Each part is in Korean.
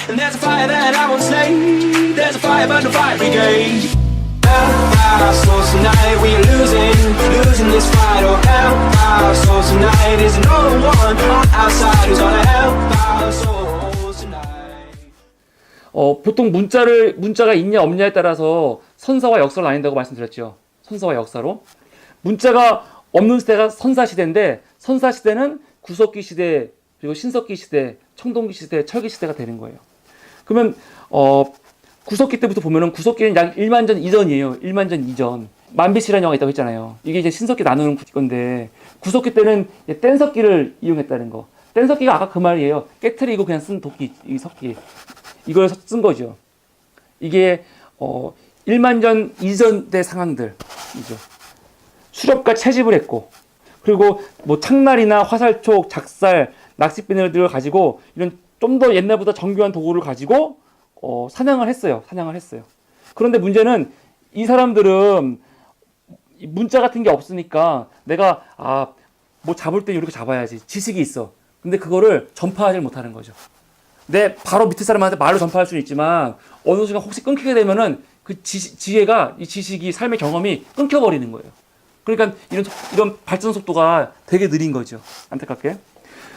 And there's a fire that I won't slay. There's a fire but no fire brigade. Our souls tonight, we are losing this fight. Oh, help our souls tonight. There's no one on our side who's gonna help our souls tonight. 보통 문자가 있냐 없냐에 따라서 선사와 역사로 나뉜다고 말씀드렸죠. 선사와 역사로. 문자가 없는 시대가 선사시대인데, 선사시대는 구석기 시대, 그리고 신석기 시대, 청동기 시대, 철기 시대가 되는 거예요. 그러면 구석기 때부터 보면은, 구석기는 약 1만 전 이전이에요. 1만 전 이전. 만빛이라는 영화가 있다고 했잖아요. 이게 이제 신석기 나누는 건데, 구석기 때는 뗀석기를 이용했다는 거. 뗀석기가 아까 그 말이에요. 깨트리고 그냥 쓴 도끼, 이 석기. 이걸 쓴 거죠. 이게 1만 전 이전 때 상황들이죠. 수렵과 채집을 했고, 그리고 뭐 창날이나 화살촉, 작살, 낚싯비늘들을 가지고 이런 좀 더 옛날보다 정교한 도구를 가지고 사냥을 했어요. 그런데 문제는 이 사람들은 문자 같은 게 없으니까 내가 뭐 잡을 때 이렇게 잡아야지 지식이 있어. 근데 그거를 전파하지 못하는 거죠. 내 바로 밑에 사람한테 말로 전파할 수는 있지만 어느 순간 혹시 끊기게 되면은 그 지혜가, 이 지식이, 삶의 경험이 끊겨버리는 거예요. 그러니까 이런 발전 속도가 되게 느린 거죠. 안타깝게.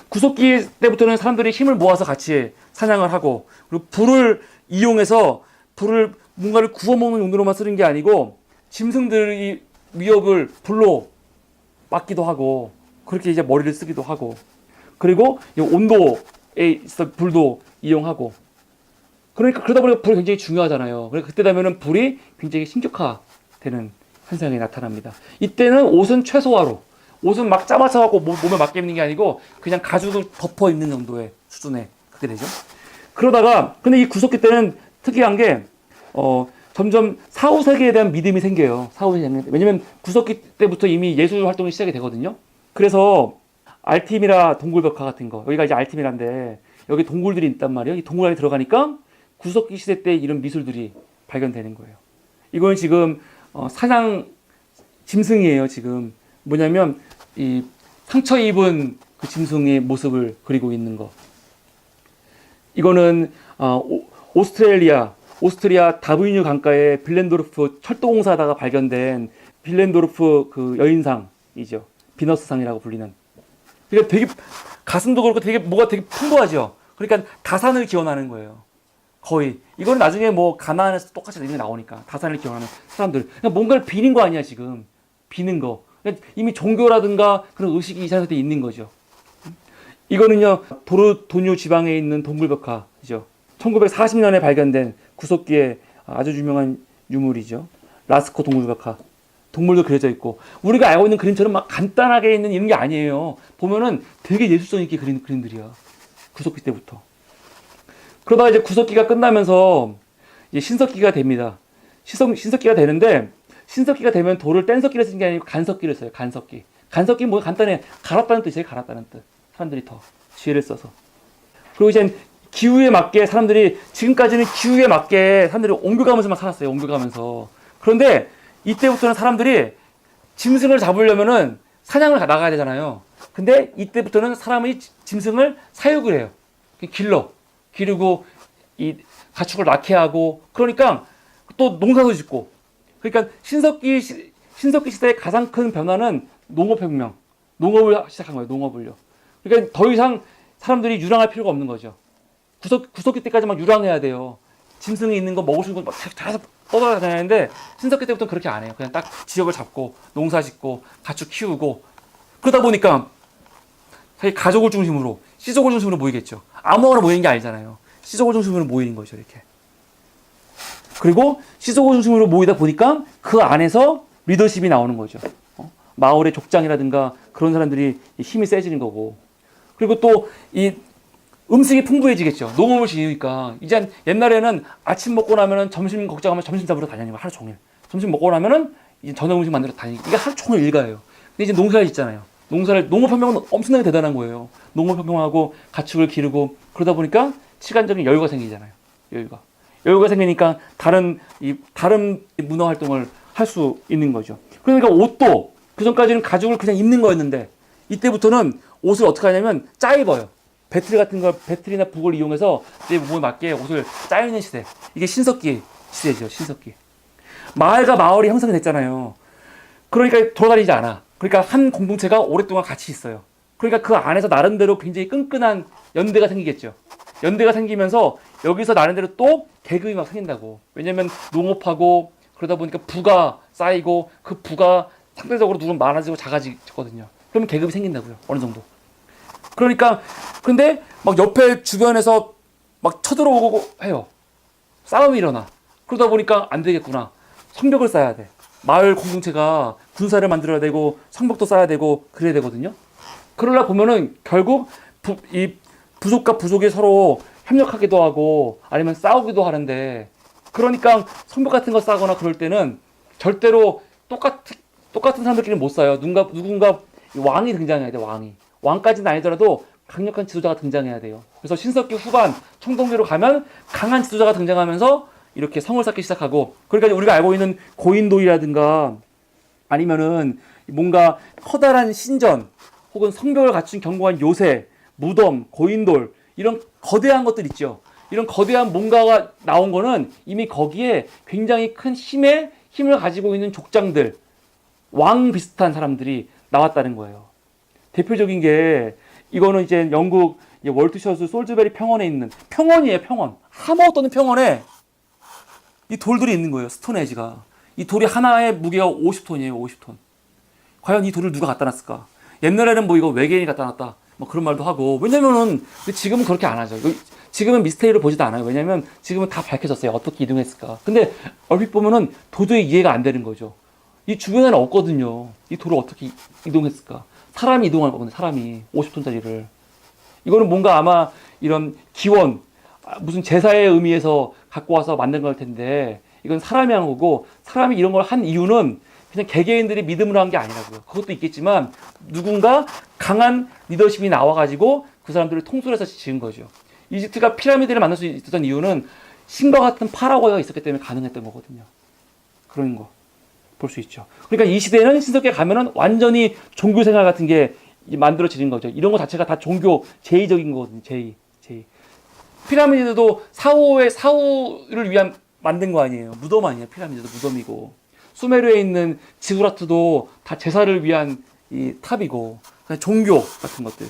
구석기 때부터는 사람들이 힘을 모아서 같이 사냥을 하고, 그리고 불을 이용해서 불을 뭔가를 구워 먹는 용도로만 쓰는 게 아니고 짐승들의 위협을 불로 막기도 하고, 그렇게 이제 머리를 쓰기도 하고, 그리고 이 온도에 있어 불도 이용하고. 그러니까 그러다 보니까 불이 굉장히 중요하잖아요. 그러니까 그때 되면은 불이 굉장히 신격화되는 현상이 나타납니다. 이때는 옷은 최소화로, 옷은 막 짜맞춰갖고 몸에 맞게 입는 게 아니고 그냥 가죽을 덮어 입는 정도의 수준에 그게 되죠. 그러다가 근데 이 구석기 때는 특이한 게 점점 사후세계에 대한 믿음이 생겨요. 사후세계. 왜냐면 구석기 때부터 이미 예술 활동이 시작이 되거든요. 그래서 알티미라 동굴벽화 같은 거, 여기가 이제 알티미라인데 여기 동굴들이 있단 말이에요. 이 동굴 안에 들어가니까 구석기 시대 때 이런 미술들이 발견되는 거예요. 이건 지금 사냥 짐승이에요. 지금 뭐냐면 이 상처 입은 그 짐승의 모습을 그리고 있는 거. 이거는 오스트리아 다부인유 강가에 빌렌도르프 철도공사하다가 발견된 빌렌도르프 그 여인상이죠. 비너스상이라고 불리는. 그러니까 되게 가슴도 그렇고 되게 뭐가 되게 풍부하죠. 그러니까 다산을 기원하는 거예요. 거의. 이거는 나중에 뭐 가나안에서 똑같이 이런 게 나오니까 다산을 기원하는 사람들. 그냥 뭔가를 비는 거 아니야 지금. 비는 거. 그러니까 이미 종교라든가 그런 의식이 이 사람한테 있는 거죠. 이거는요 도르도뉴 지방에 있는 동굴벽화죠. 1940년에 발견된 구석기의 아주 유명한 유물이죠. 라스코 동굴벽화. 동물도 그려져 있고, 우리가 알고 있는 그림처럼 막 간단하게 있는 이런 게 아니에요. 보면은 되게 예술성 있게 그린 그림들이야. 구석기 때부터. 그러다가 이제 구석기가 끝나면서 이제 신석기가 됩니다. 신석기가 되는데, 신석기가 되면 돌을 뗀석기를 쓰는 게 아니고 간석기를 써요. 간석기. 간석기는 뭐 간단해. 갈았다는 뜻이에요. 갈았다는 뜻. 사람들이 더 지혜를 써서. 그리고 이제 기후에 맞게 사람들이, 지금까지는 기후에 맞게 사람들이 옮겨가면서만 살았어요. 옮겨가면서. 그런데 이때부터는 사람들이 짐승을 잡으려면은 사냥을 나가야 되잖아요. 근데 이때부터는 사람이 짐승을 사육을 해요. 기르고 이 가축을 낳게 하고, 그러니까 또 농사도 짓고. 그러니까 신석기 시대의 가장 큰 변화는 농업혁명, 농업을 시작한 거예요. 농업을요. 그러니까 더 이상 사람들이 유랑할 필요가 없는 거죠. 구석기 때까지 막 유랑해야 돼요. 짐승이 있는 거 먹을 수 있는 거 막 다 떠돌아다니는데, 신석기 때부터는 그렇게 안 해요. 그냥 딱 지역을 잡고 농사 짓고 가축 키우고, 그러다 보니까 자기 가족을 중심으로, 씨족을 중심으로 모이겠죠. 아무거나 모이는 게 아니잖아요. 씨족을 중심으로 모이는 거죠. 이렇게. 그리고 씨족을 중심으로 모이다 보니까 그 안에서 리더십이 나오는 거죠. 마을의 족장이라든가 그런 사람들이 힘이 세지는 거고, 그리고 또 이 음식이 풍부해지겠죠. 농업을 지으니까. 이제 옛날에는 아침 먹고 나면은 점심 걱정하면 점심 잡으러 다니는 거예요. 하루 종일. 점심 먹고 나면은 이제 저녁 음식 만들어 다니고, 이게 하루 종일 일가예요. 근데 이제 농사를 짓잖아요. 농업혁명은 엄청나게 대단한 거예요. 농업혁명하고 가축을 기르고, 그러다 보니까 시간적인 여유가 생기잖아요. 여유가 생기니까 다른 문화 활동을 할 수 있는 거죠. 그러니까 옷도, 그 전까지는 가죽을 그냥 입는 거였는데, 이때부터는 옷을 어떻게 하냐면 짜 입어요. 배틀 같은 걸 배틀이나 북을 이용해서 내 몸에 맞게 옷을 짜여있는 시대. 이게 신석기 시대죠. 신석기. 마을과 마을이 형성이 됐잖아요. 그러니까 돌아다니지 않아. 그러니까 한 공동체가 오랫동안 같이 있어요. 그러니까 그 안에서 나름대로 굉장히 끈끈한 연대가 생기겠죠. 연대가 생기면서 여기서 나름대로 또 계급이 막 생긴다고. 왜냐면 농업하고 그러다 보니까 부가 쌓이고 그 부가 상대적으로 누군 많아지고 작아지거든요. 그러면 계급이 생긴다고요. 어느 정도. 그러니까 근데 막 옆에 주변에서 막 쳐들어오고 해요. 싸움이 일어나. 그러다 보니까 안 되겠구나. 성벽을 쌓아야 돼. 마을 공동체가 군사를 만들어야 되고 성벽도 쌓아야 되고 그래야 되거든요. 그러려 보면은 결국 이 부족과 부족이 서로 협력하기도 하고 아니면 싸우기도 하는데, 그러니까 성벽 같은 거 쌓거나 그럴 때는 절대로 똑같은 사람들끼리 못 쌓아요. 누군가 왕이 등장해야 돼. 왕까지는 아니더라도 강력한 지도자가 등장해야 돼요. 그래서 신석기 후반 청동기로 가면 강한 지도자가 등장하면서 이렇게 성을 쌓기 시작하고, 그러니까 우리가 알고 있는 고인돌이라든가 아니면은 뭔가 커다란 신전 혹은 성벽을 갖춘 견고한 요새, 무덤, 고인돌, 이런 거대한 것들 있죠. 이런 거대한 뭔가가 나온 거는 이미 거기에 굉장히 큰 힘을 가지고 있는 족장들, 왕 비슷한 사람들이 나왔다는 거예요. 대표적인 게 이거는 이제 영국 월트셔스 솔즈베리 평원에 있는 평원이에요. 평원. 아무것도 없는 평원에 이 돌들이 있는 거예요. 스톤에지가. 이 돌이 하나의 무게가 50톤이에요. 50톤. 과연 이 돌을 누가 갖다 놨을까? 옛날에는 뭐 이거 외계인이 갖다 놨다, 뭐 그런 말도 하고. 왜냐면은 지금은 그렇게 안 하죠. 지금은 미스테리를 보지도 않아요. 왜냐면 지금은 다 밝혀졌어요. 어떻게 이동했을까? 근데 얼핏 보면은 도저히 이해가 안 되는 거죠. 이 주변에는 없거든요. 이 돌을 어떻게 이동했을까? 사람이 이동한 거거든요. 사람이 50톤짜리를. 이거는 뭔가 아마 이런 기원, 무슨 제사의 의미에서 갖고 와서 만든 걸 텐데, 이건 사람이 한 거고, 사람이 이런 걸 한 이유는 그냥 개개인들이 믿음으로 한 게 아니라고요. 그것도 있겠지만 누군가 강한 리더십이 나와가지고 그 사람들을 통솔해서 지은 거죠. 이집트가 피라미드를 만들 수 있었던 이유는 신과 같은 파라오가 있었기 때문에 가능했던 거거든요. 그런 거 볼 수 있죠. 그러니까 이 시대는 신석기에 가면은 완전히 종교 생활 같은 게 만들어지는 거죠. 이런 거 자체가 다 종교 제의적인 거거든요. 제의. 피라미드도 사후를 위한 만든 거 아니에요. 무덤 아니에요. 피라미드도 무덤이고. 수메르에 있는 지구라트도 다 제사를 위한 이 탑이고, 종교 같은 것들.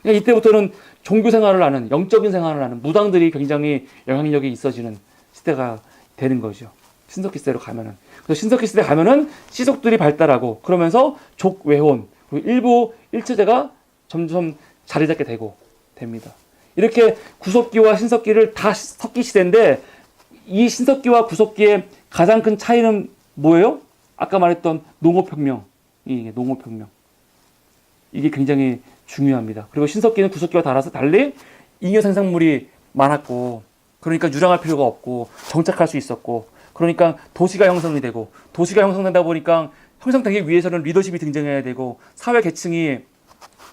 그러니까 이때부터는 종교 생활을 하는, 영적인 생활을 하는 무당들이 굉장히 영향력이 있어지는 시대가 되는 거죠. 신석기 시대로 가면은. 그래서 신석기 시대 가면은 시속들이 발달하고, 그러면서 족외혼, 그리고 일부 일체제가 점점 자리 잡게 됩니다. 이렇게 구석기와 신석기를 다 석기 시대인데, 이 신석기와 구석기의 가장 큰 차이는 뭐예요? 아까 말했던 농업혁명. 이게 농업혁명. 이게 굉장히 중요합니다. 그리고 신석기는 구석기와 달리 잉여 생산물이 많았고, 그러니까 유랑할 필요가 없고 정착할 수 있었고, 그러니까 도시가 형성이 되고, 도시가 형성된다 보니까 형성되기 위해서는 리더십이 등장해야 되고, 사회 계층이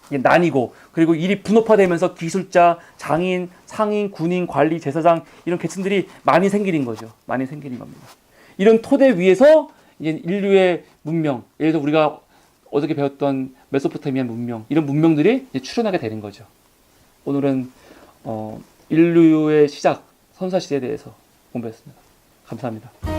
나뉘고, 그리고 일이 분업화되면서 기술자, 장인, 상인, 군인, 관리, 제사장, 이런 계층들이 많이 생기는 거죠. 많이 생기는 겁니다. 이런 토대 위에서 이제 인류의 문명, 예를 들어 우리가 어저께 배웠던 메소포타미아 문명, 이런 문명들이 이제 출현하게 되는 거죠. 오늘은 인류의 시작, 선사시대에 대해서 공부했습니다. 감사합니다.